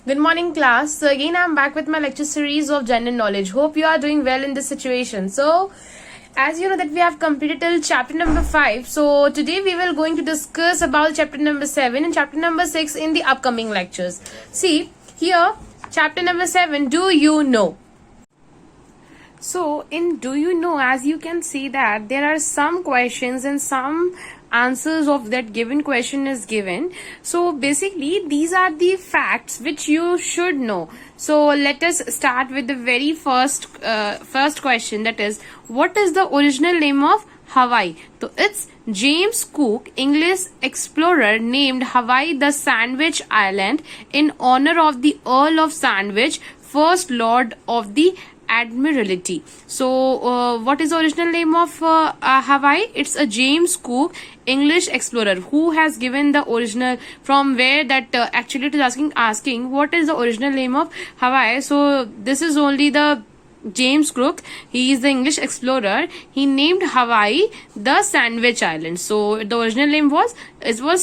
Good morning, class. So again, I'm back with my lecture series of general knowledge. Hope you are doing well in this situation. So, as you know that we have completed till chapter number 5. So today we will going to discuss about chapter number 7 and chapter number 6 in the upcoming lectures. See here, chapter number 7. Do you know? So in do you know, as you can see that there are some questions and some answers of that given question is given. So basically these are the facts which you should know. So let us start with the very first question, that is, what is the original name of Hawaii? So it's James Cook, English explorer, named Hawaii the Sandwich Island in honor of the Earl of Sandwich, first Lord of the Admiralty. So what is the original name of Hawaii? It's a James Cook, English explorer, who has given the original, from where that actually it is asking what is the original name of Hawaii. So this is only the James Cook. He is the English explorer. He named Hawaii the Sandwich Island. So the original name was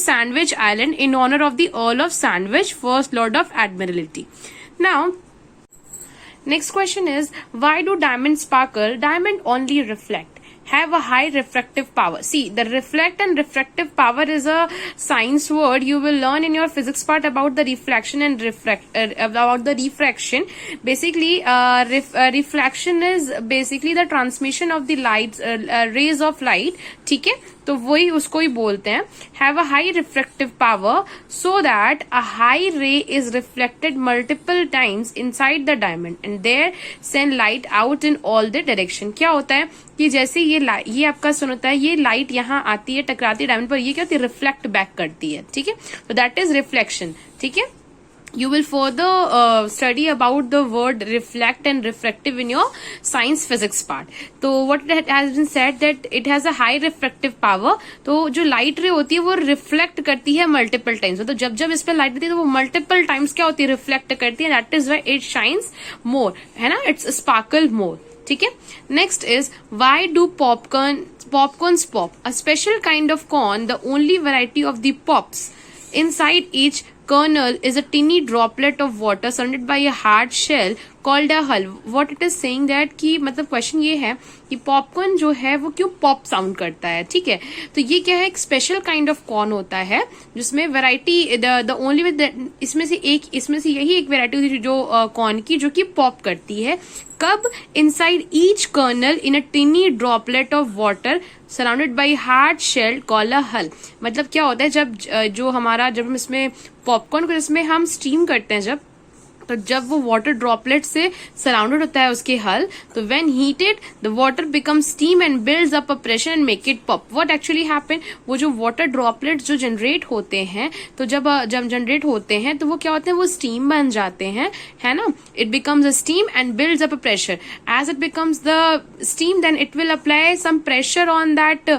Sandwich Island in honor of the Earl of Sandwich, first Lord of Admiralty. Now next question is, why do diamonds sparkle? Diamond only reflect, have a high refractive power. See, the reflect and refractive power is a science word. You will learn in your physics part about the reflection and about the refraction. Basically, reflection is basically the transmission of the light, rays of light. ठीक है, तो वही उसको ही बोलते हैं have a high refractive power, so that a high ray is reflected multiple times inside the diamond and there send light out in all the direction. क्या होता है कि जैसे ये आपका सुन होता है, ये लाइट यहाँ आती है, टकराती है डायमंड पर, ये क्या होती है, रिफ्लेक्ट बैक करती है. ठीक है, तो दैट इज रिफ्लेक्शन. ठीक है, you will further study about the word reflect and refractive in your science physics part. तो what has been said that it has a high refractive power. तो जो light ray होती है वो reflect करती है multiple times. तो जब जब इस पे light होती है तो वो multiple times क्या होती है, reflect करती है. That is why it shines more, है ना, it's sparkle more. ठीक है, next is, why do popcorns pop? A special kind of corn, the only variety of the pops. Inside each kernel is a teeny droplet of water surrounded by a hard shell called a hull. What it is saying that कि मतलब question ये है कि popcorn जो है वो क्यों pop sound करता है. ठीक है, तो ये क्या है, एक स्पेशल काइंड ऑफ कॉर्न होता है जिसमें वैरायटी द ओनली इसमें से यही एक वैरायटी होती है जो कॉर्न की, जो कि पॉप करती है. कब? Inside each kernel in a tiny droplet of water surrounded by hard shell called a hull. मतलब क्या होता है, जब हम इसमें पॉपकॉर्न को इसमें हम स्टीम करते हैं, जब वो वाटर ड्रॉपलेट से सराउंडेड होता है उसके हल, तो when heated the water become steam and builds up a pressure and make it pop. What actually happen, वो जो वाटर ड्रॉपलेट्स जो जनरेट होते हैं, तो जब जनरेट होते हैं तो वो क्या होते हैं, वो स्टीम बन जाते हैं, है ना. It becomes a steam and builds up a pressure. As it becomes the steam, then it will apply some pressure on that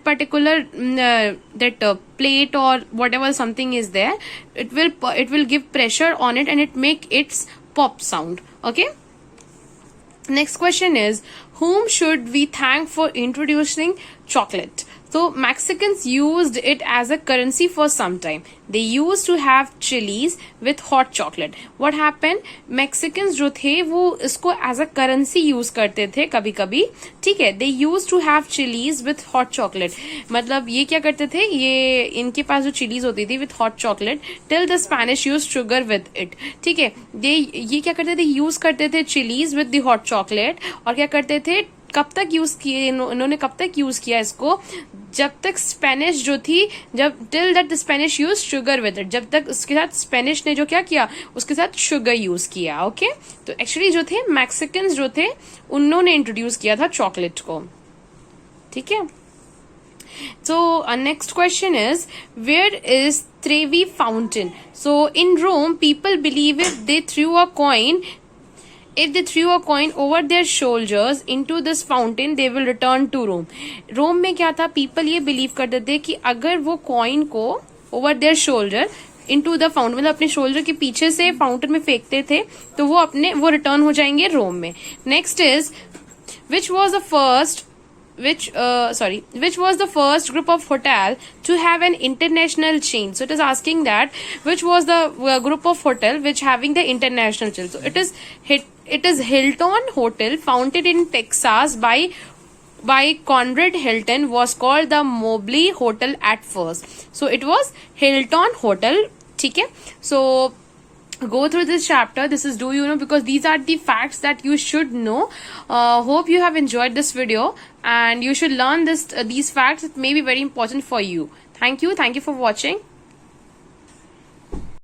particular that plate or whatever something is there. It will give pressure on it and it make its pop sound. Okay, next question is, whom should we thank for introducing chocolate? So Mexicans used it as a currency for some time. They used to have chilies with hot chocolate. What happened? Mexicans जो थे वो इसको as a currency use करते थे कभी कभी. ठीक है, they used to have chilies with hot chocolate. मतलब ये क्या करते थे, ये इनके पास जो चिलीज होती थी with hot chocolate till the Spanish used sugar with it. ठीक है, ये क्या करते थे, यूज करते थे chillies with the hot chocolate. और क्या करते थे, कब तक यूज किए इन्होंने, कब तक यूज किया इसको, जब तक स्पेनिश जो थी, जब till that the Spanish use sugar with it, जब तक उसके साथ स्पेनिश ने जो क्या किया, उसके साथ शुगर यूज किया. ओके, तो एक्चुअली जो थे मैक्सिकन्स जो थे उन्होंने इंट्रोड्यूस किया था चॉकलेट को. ठीक है, so next question is, where is Trevi Fountain? So in Rome, people believe if they threw a coin over their shoulders into this fountain, they will return to Rome. रोम में क्या था, people ये believe करते थे कि अगर वो coin को over there shoulder into the fountain, मतलब अपने शोल्डर के पीछे से फाउंटेन में फेंकते थे, तो वो रिटर्न हो जाएंगे रोम में. Next is, which was the first which was the first group of hotel to have an international chain? So it is asking that which was the group of hotel which having the international chain. So it is Hilton Hotel, founded in Texas by Conrad Hilton, was called the Mobley Hotel at first. So it was Hilton Hotel. Okay, so go through this chapter. This is do you know, because these are the facts that you should know. Hope you have enjoyed this video and you should learn these facts. It may be very important for you. Thank you for watching.